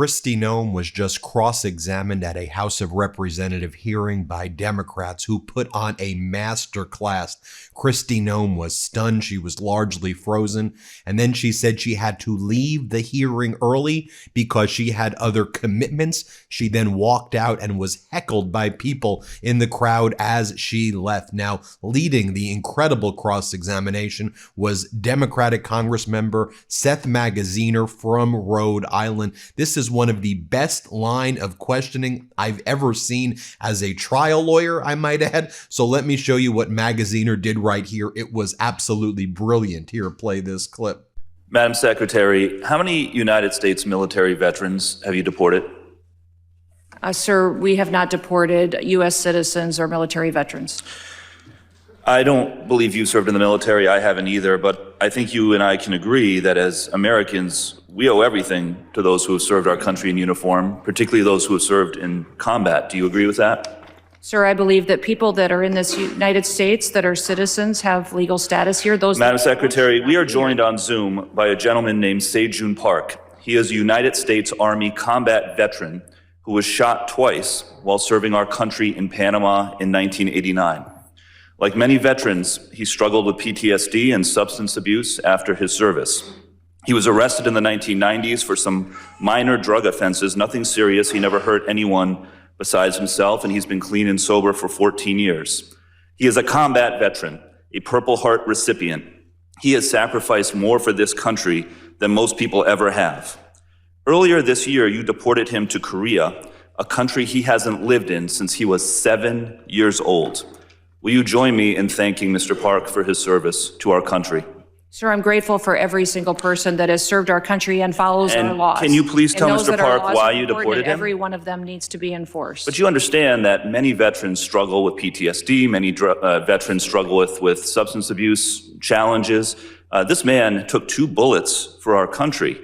Kristi Noem was just cross-examined at a House of Representative hearing by Democrats who put on a master class. Kristi Noem was stunned. She was largely frozen. And then she said she had to leave the hearing early because she had other commitments. She then walked out and was heckled by people in the crowd as she left. Now, leading the incredible cross-examination was Democratic Congressmember Seth Magaziner from Rhode Island. This is one of the best line of questioning I've ever seen as a trial lawyer, I might add. So let me show you what Magaziner did right here. It was absolutely brilliant. Here, play this clip. Madam Secretary, how many United States military veterans have you deported? Sir, we have not deported U.S. citizens or military veterans. I don't believe you served in the military. I haven't either, but I think you and I can agree that as Americans, we owe everything to those who have served our country in uniform, particularly those who have served in combat. Do you agree with that? Sir, I believe that people that are in this United States that are citizens have legal status here. Madam Secretary, we are joined on Zoom by a gentleman named Se-Jun Park. He is a United States Army combat veteran who was shot twice while serving our country in Panama in 1989. Like many veterans, he struggled with PTSD and substance abuse after his service. He was arrested in the 1990s for some minor drug offenses, nothing serious. He never hurt anyone besides himself, and he's been clean and sober for 14 years. He is a combat veteran, a Purple Heart recipient. He has sacrificed more for this country than most people ever have. Earlier this year, you deported him to Korea, a country he hasn't lived in since he was 7 years old. Will you join me in thanking Mr. Park for his service to our country? Sir, I'm grateful for every single person that has served our country and follows our laws. Can you please tell Mr. Park why you deported him? Every one of them needs to be enforced. But you understand that many veterans struggle with PTSD, many veterans struggle with substance abuse challenges. This man took 2 bullets for our country.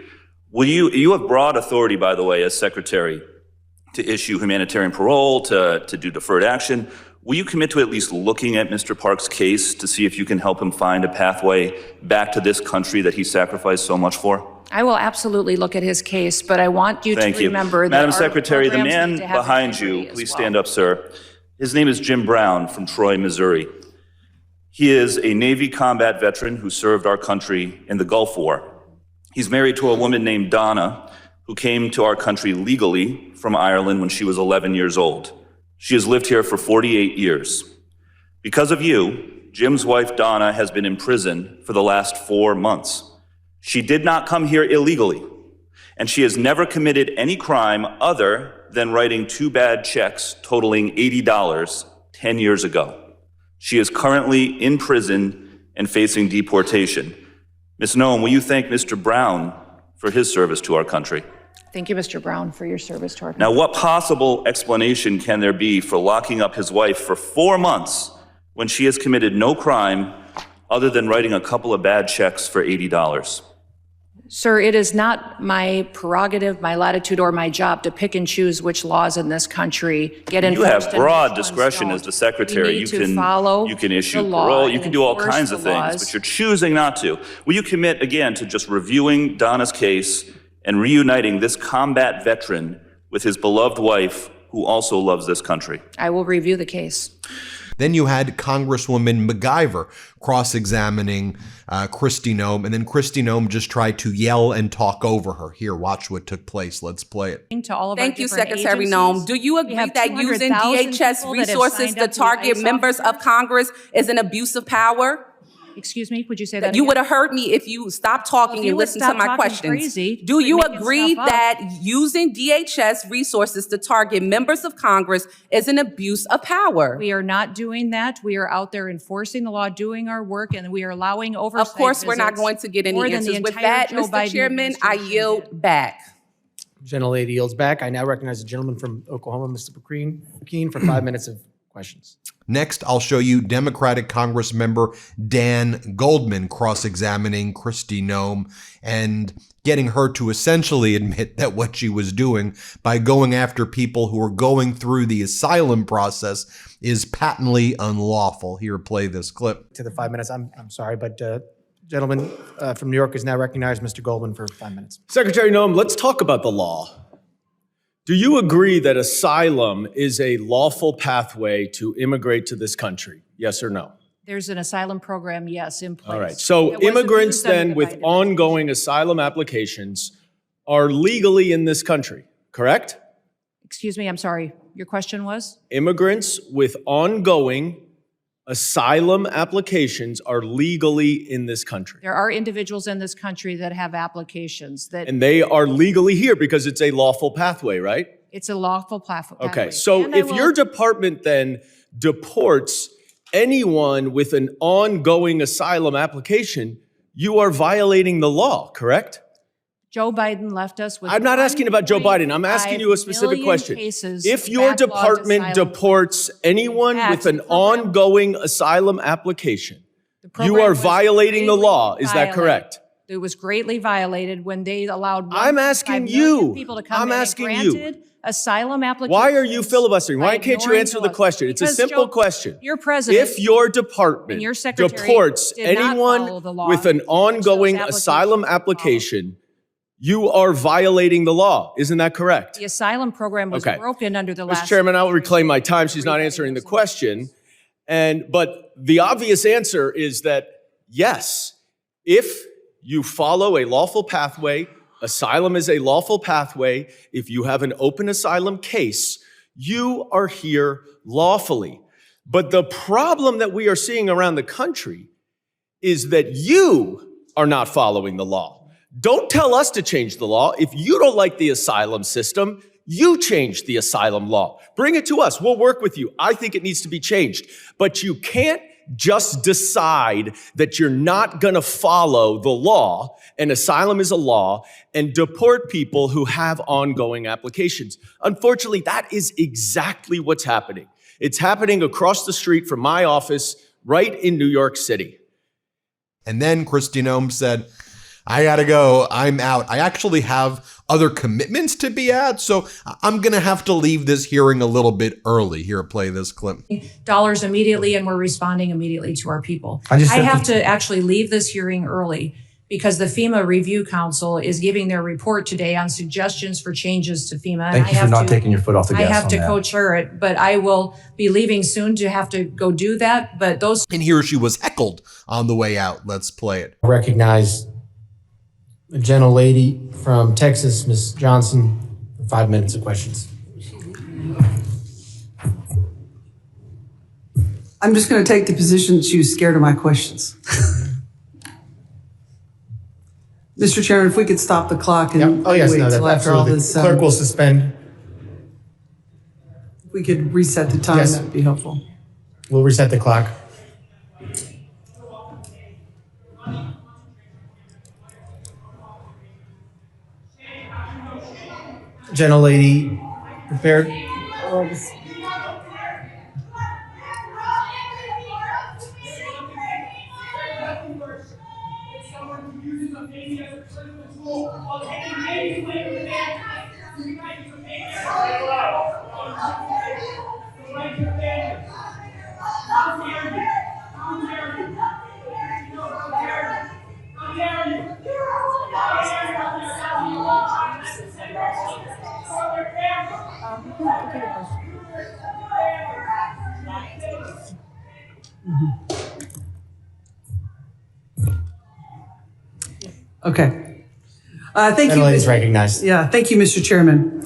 You have broad authority, by the way, as Secretary, to issue humanitarian parole, to do deferred action. Will you commit to at least looking at Mr. Park's case to see if you can help him find a pathway back to this country that he sacrificed so much for? I will absolutely look at his case, but I want you to remember that Madam Secretary, the man behind you, please stand up, sir. His name is Jim Brown from Troy, Missouri. He is a Navy combat veteran who served our country in the Gulf War. He's married to a woman named Donna, who came to our country legally from Ireland when she was 11 years old. She has lived here for 48 years. Because of you, Jim's wife, Donna, has been in prison for the last 4 months. She did not come here illegally, and she has never committed any crime other than writing 2 bad checks totaling $80 10 years ago. She is currently in prison and facing deportation. Ms. Noem, will you thank Mr. Brown for his service to our country? Thank you, Mr. Brown, for your service to our country. Now, what possible explanation can there be for locking up his wife for 4 months when she has committed no crime other than writing a couple of bad checks for $80? Sir, it is not my prerogative, my latitude, or my job to pick and choose which laws in this country get enforced. You have broad discretion as the Secretary. You can issue parole, you can do all kinds of things, but you're choosing not to. Will you commit, again, to just reviewing Donna's case and reuniting this combat veteran with his beloved wife, who also loves this country? I will review the case. Then you had Congresswoman MacGyver cross-examining Kristi Noem, and then Kristi Noem just tried to yell and talk over her. Here, watch what took place. Let's play it. Thank you, Secretary Noem. Do you agree that using DHS resources to target members of Congress is an abuse of power? Excuse me, would you say that You again? would have heard me if you stopped talking and listened to my questions. Do you agree that using DHS resources to target members of Congress is an abuse of power? We are not doing that. We are out there enforcing the law, doing our work, and we are allowing oversight. Of course, we're not going to get any answers. With that, Mr. Chairman, I yield back. Gentlelady yields back. I now recognize the gentleman from Oklahoma, Mr. McKean, for 5 minutes of questions. Next, I'll show you Democratic Congressmember Dan Goldman cross-examining Kristi Noem and getting her to essentially admit that what she was doing by going after people who are going through the asylum process is patently unlawful. Here, play this clip. To the 5 minutes. I'm sorry, but gentleman from New York is now recognized, Mr. Goldman, for 5 minutes. Secretary Noem, let's talk about the law. Do you agree that asylum is a lawful pathway to immigrate to this country? Yes or no? There's an asylum program, yes, in place. All right. So It wasn't immigrants used under then the with Biden ongoing asylum applications are legally in this country, correct? Excuse me, I'm sorry. Your question was? Immigrants with ongoing asylum applications are legally in this country. There are individuals in this country that have applications that And they are legally here because it's a lawful pathway, right? it's a lawful pathway. Okay, so And I if will- your department then deports anyone with an ongoing asylum application, you are violating the law, correct? Joe Biden left us with. I'm not asking about Joe Biden. I'm asking you a 1.5 specific million question. cases If of your backlogged department asylum deports anyone Pat, with an the program- ongoing asylum application, the you program are was violating the greatly law. Is that violated. correct? It was greatly violated when they allowed. I'm 1.5 asking million you. people to come I'm in and asking you. granted asylum applications. Why are you filibustering? Why by can't you ignoring answer the laws. question? It's a Because simple Joe- question. Your president. If your department and your secretary deports did not anyone follow the law with an which those ongoing applications asylum were application, you are violating the law. Isn't that correct? The asylum program was Okay. broken under the last. Mr. Chairman, I'll reclaim my time. She's not answering the question. But the obvious answer is that yes, if you follow a lawful pathway, asylum is a lawful pathway. If you have an open asylum case, you are here lawfully. But the problem that we are seeing around the country is that you are not following the law. Don't tell us to change the law. If you don't like the asylum system, you change the asylum law. Bring it to us. We'll work with you. I think it needs to be changed. But you can't just decide that you're not going to follow the law, and asylum is a law, and deport people who have ongoing applications. Unfortunately, that is exactly what's happening. It's happening across the street from my office right in New York City. And then Kristi Noem said, I gotta go. I'm out. I actually have other commitments to be at, so I'm gonna have to leave this hearing a little bit early. Here, play this clip. Dollars immediately, and we're responding immediately to our people. I have to actually leave this hearing early because the FEMA Review Council is giving their report today on suggestions for changes to FEMA. Thank you for not taking your foot off the gas I have on to that. co-chair it, but I will be leaving soon to have to go do that. But those. And here she was heckled on the way out. Let's play it. I recognize a gentlelady from Texas, Ms. Johnson, for 5 minutes of questions. I'm just going to take the position that she was scared of my questions. Mr. Chairman, if we could stop the clock and Oh, yes, wait no, till that's after all absolutely. this, Clerk will suspend. if we could reset the time, Yes. that would be helpful. We'll reset the clock. Gentlelady, prepared? Okay. Thank you. Gentlelady's recognized. Yeah, thank you, Mr. Chairman.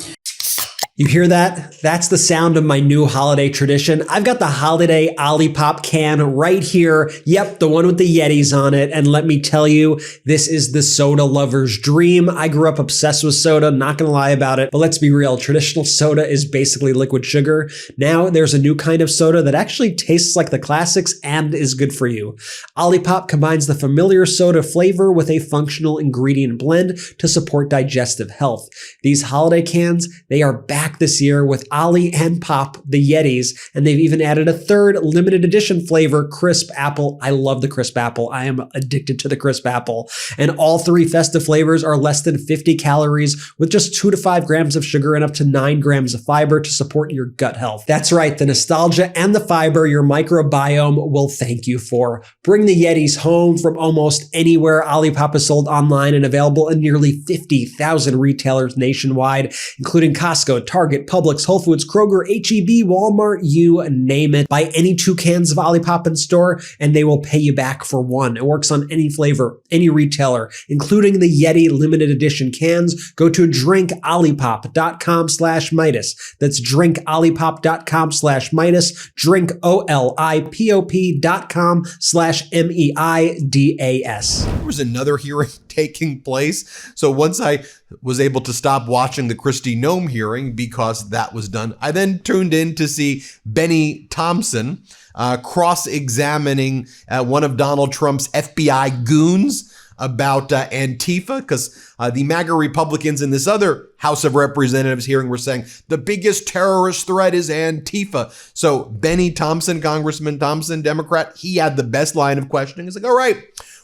You hear that? That's the sound of my new holiday tradition. I've got the holiday Olipop can right here. Yep, the one with the Yetis on it. And let me tell you, this is the soda lover's dream. I grew up obsessed with soda, not gonna lie about it. But let's be real, traditional soda is basically liquid sugar. Now there's a new kind of soda that actually tastes like the classics and is good for you. Olipop combines the familiar soda flavor with a functional ingredient blend to support digestive health. These holiday cans, they are back this year with Ollie and Pop, the Yetis, and they've even added a third limited edition flavor, Crisp Apple. I love the Crisp Apple. I am addicted to the Crisp Apple. And all three festive flavors are less than 50 calories with just 2 to 5 grams of sugar and up to 9 grams of fiber to support your gut health. That's right, the nostalgia and the fiber your microbiome will thank you for. Bring the Yetis home from almost anywhere. Olipop is sold online and available in nearly 50,000 retailers nationwide, including Costco, Target, Publix, Whole Foods, Kroger, H-E-B, Walmart, you name it. Buy any 2 cans of Olipop in store and they will pay you back for 1. It works on any flavor, any retailer, including the Yeti limited edition cans. Go to drinkolipop.com/Meidas. That's drinkolipop.com/Meidas. drinkolipop.com/MEIDAS. There was another hearing taking place. So once I was able to stop watching the Kristi Noem hearing because that was done, I then tuned in to see Benny Thompson cross-examining one of Donald Trump's FBI goons about Antifa, because the MAGA Republicans in this other House of Representatives hearing were saying the biggest terrorist threat is Antifa. So Benny Thompson, Congressman Thompson, Democrat, he had the best line of questioning. He's like, all right,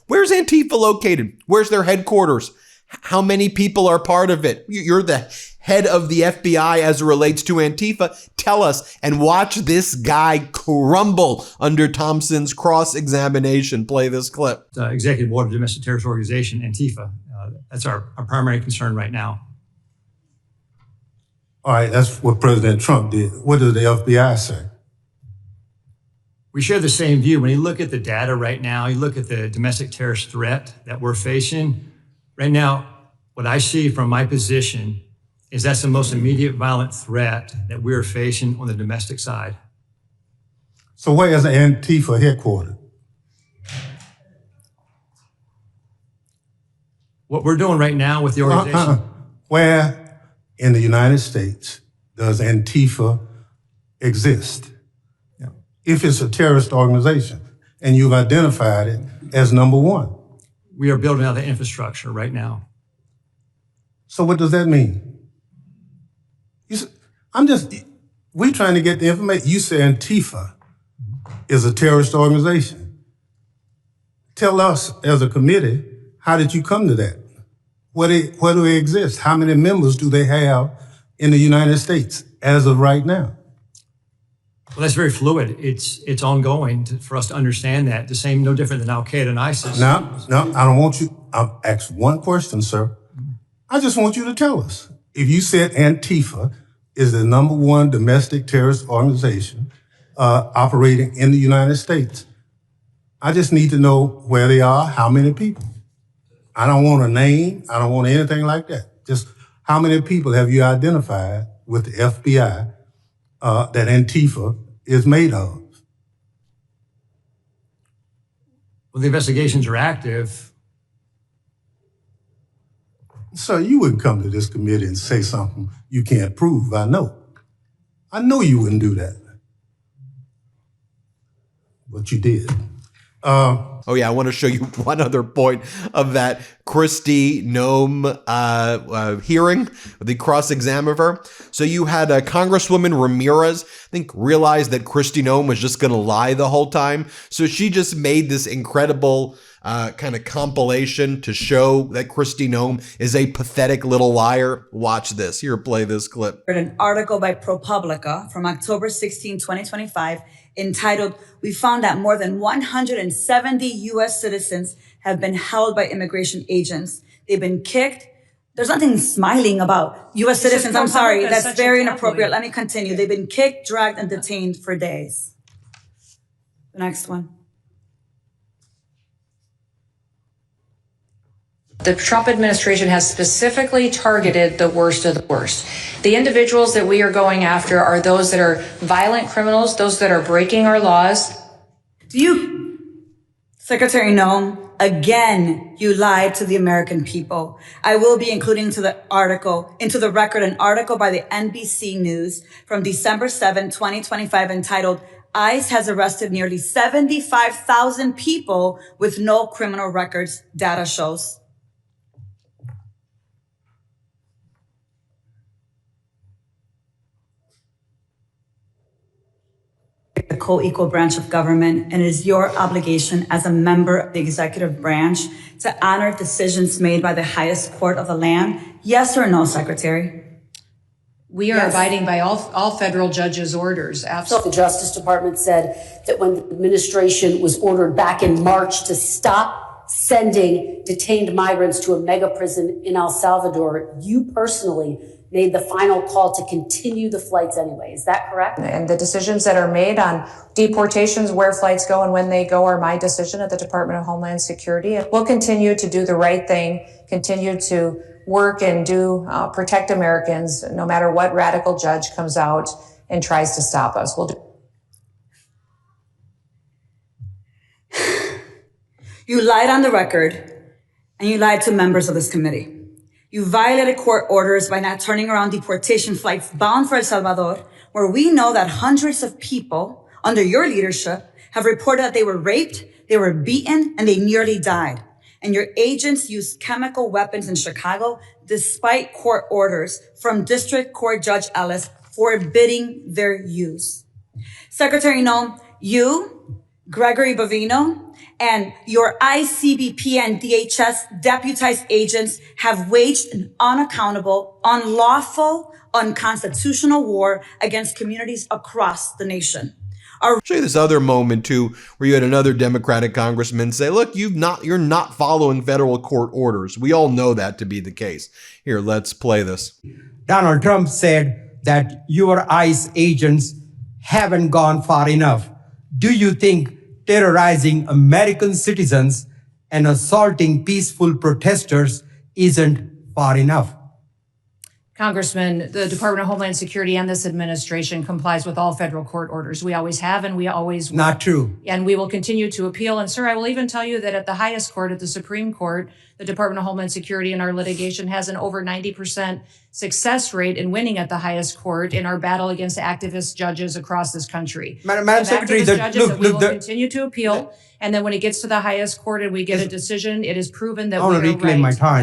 where's Antifa located? Where's their headquarters? How many people are part of it? You're the head of the FBI as it relates to Antifa. Tell us, and watch this guy crumble under Thompson's cross-examination. Play this clip. Executive Order Domestic Terrorist Organization, Antifa. That's our primary concern right now. All right, that's what President Trump did. What does the FBI say? We share the same view. When you look at the data right now, you look at the domestic terrorist threat that we're facing. Right now, what I see from my position is that's the most immediate violent threat that we're facing on the domestic side. So where is Antifa headquartered? What we're doing right now with the organization. Where in the United States does Antifa exist? Yeah. If it's a terrorist organization and you've identified it as number 1. We are building out the infrastructure right now. So what does that mean? We're trying to get the information. You say Antifa is a terrorist organization. Tell us as a committee, how did you come to that? Where do they exist? How many members do they have in the United States as of right now? Well, that's very fluid. It's ongoing for us to understand that. The same, no different than Al-Qaeda and ISIS. No, I don't want you. I'll ask one question, sir. I just want you to tell us. If you said Antifa is the number 1 domestic terrorist organization operating in the United States, I just need to know where they are, how many people. I don't want a name. I don't want anything like that. Just how many people have you identified with the FBI that Antifa is made of? Well, the investigations are active. Sir, you wouldn't come to this committee and say something you can't prove. I know you wouldn't do that. But you did. Oh yeah, I want to show you one other point of that Kristi Noem hearing, the cross-exam of her. So you had Congresswoman Ramirez, I think, realized that Kristi Noem was just going to lie the whole time. So she just made this incredible kind of compilation to show that Kristi Noem is a pathetic little liar. Watch this. Here, play this clip. An article by ProPublica from October 16, 2025, entitled, "We found that more than 170 U.S. citizens have been held by immigration agents. They've been kicked." There's nothing smiling about U.S. citizens. I'm sorry. That's very inappropriate. Let me continue. They've been kicked, dragged, and detained for days. The next one. The Trump administration has specifically targeted the worst of the worst. The individuals that we are going after are those that are violent criminals, those that are breaking our laws. Secretary Noem, again, you lied to the American people. I will be including into the record, an article by the NBC News from December 7, 2025, entitled, "ICE has arrested nearly 75,000 people with no criminal records, data shows." The co-equal branch of government, and it is your obligation as a member of the executive branch to honor decisions made by the highest court of the land. Yes or no, Secretary? We are abiding by all federal judges' orders. Absolutely. The Justice Department said that when the administration was ordered back in March to stop sending detained migrants to a mega prison in El Salvador, you personally made the final call to continue the flights anyway. Is that correct? And the decisions that are made on deportations, where flights go and when they go, are my decision at the Department of Homeland Security. And we'll continue to do the right thing, continue to work and protect Americans, no matter what radical judge comes out and tries to stop us. We'll do. You lied on the record, and you lied to members of this committee. You violated court orders by not turning around deportation flights bound for El Salvador, where we know that hundreds of people under your leadership have reported that they were raped, they were beaten, and they nearly died. And your agents used chemical weapons in Chicago despite court orders from District Court Judge Ellis forbidding their use. Secretary Noem, you, Gregory Bovino, and your ICBP and DHS deputized agents have waged an unaccountable, unlawful, unconstitutional war against communities across the nation. I'll show you this other moment too, where you had another Democratic congressman say, look, you're not following federal court orders. We all know that to be the case. Here, let's play this. Donald Trump said that your ICE agents haven't gone far enough. Do you think terrorizing American citizens and assaulting peaceful protesters isn't far enough? Congressman, the Department of Homeland Security and this administration complies with all federal court orders. We always have, and we always will. Not true. And we will continue to appeal. And sir, I will even tell you that at the highest court, at the Supreme Court, the Department of Homeland Security in our litigation has an over 90% success rate in winning at the highest court in our battle against activist judges across this country. Madam Secretary, we will continue to appeal. And then when it gets to the highest court and we get a decision, it is proven that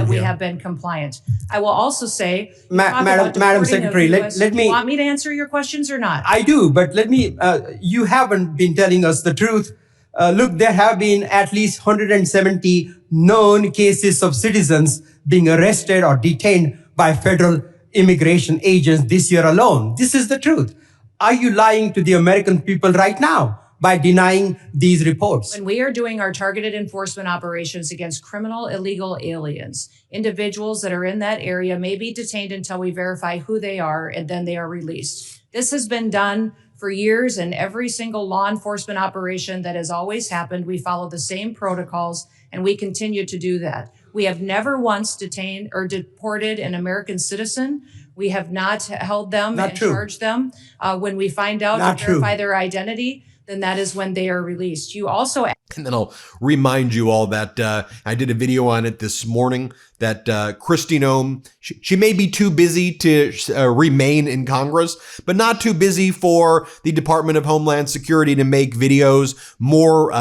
we have been compliant. I will also say, Madam Secretary, let me. You want me to answer your questions or not? I do, but let me. You haven't been telling us the truth. Look, there have been at least 170 known cases of citizens being arrested or detained by federal immigration agents this year alone. This is the truth. Are you lying to the American people right now by denying these reports? When we are doing our targeted enforcement operations against criminal illegal aliens, individuals that are in that area may be detained until we verify who they are, and then they are released. This has been done for years, and every single law enforcement operation that has always happened, we follow the same protocols, and we continue to do that. We have never once detained or deported an American citizen. We have not held them and charged them. When we find out and verify their identity, then that is when they are released. You also... And then I'll remind you all that I did a video on it this morning, that Kristi Noem, she may be too busy to remain in Congress, but not too busy for the Department of Homeland Security to make videos, more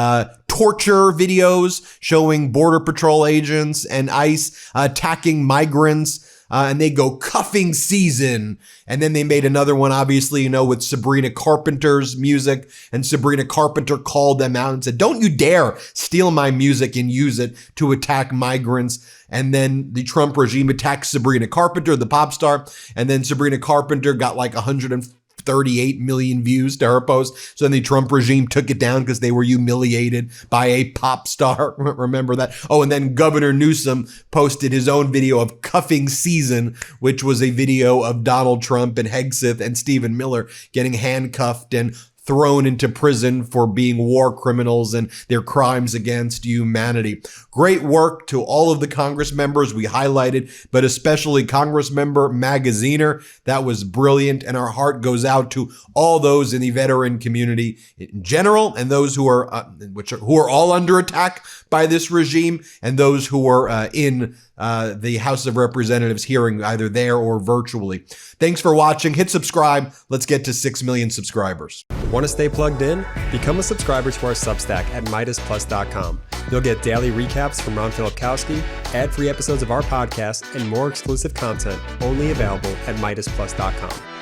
torture videos showing Border Patrol agents and ICE attacking migrants. And they go cuffing season. And then they made another one, obviously, with Sabrina Carpenter's music. And Sabrina Carpenter called them out and said, don't you dare steal my music and use it to attack migrants. And then the Trump regime attacked Sabrina Carpenter, the pop star. And then Sabrina Carpenter got like 138 million views to her post. So then the Trump regime took it down because they were humiliated by a pop star. Remember that? Oh, and then Governor Newsom posted his own video of cuffing season, which was a video of Donald Trump and Hegseth and Stephen Miller getting handcuffed and thrown into prison for being war criminals and their crimes against humanity. Great work to all of the Congress members we highlighted, but especially Congressmember Magaziner. That was brilliant, and our heart goes out to all those in the veteran community in general, and those who are all under attack by this regime, and those who are in the House of Representatives hearing either there or virtually. Thanks for watching. Hit subscribe. Let's get to 6 million subscribers. Want to stay plugged in? Become a subscriber to our Substack at MeidasPlus.com. You'll get daily recaps from Ron Filipkowski, ad-free episodes of our podcast, and more exclusive content only available at MeidasPlus.com.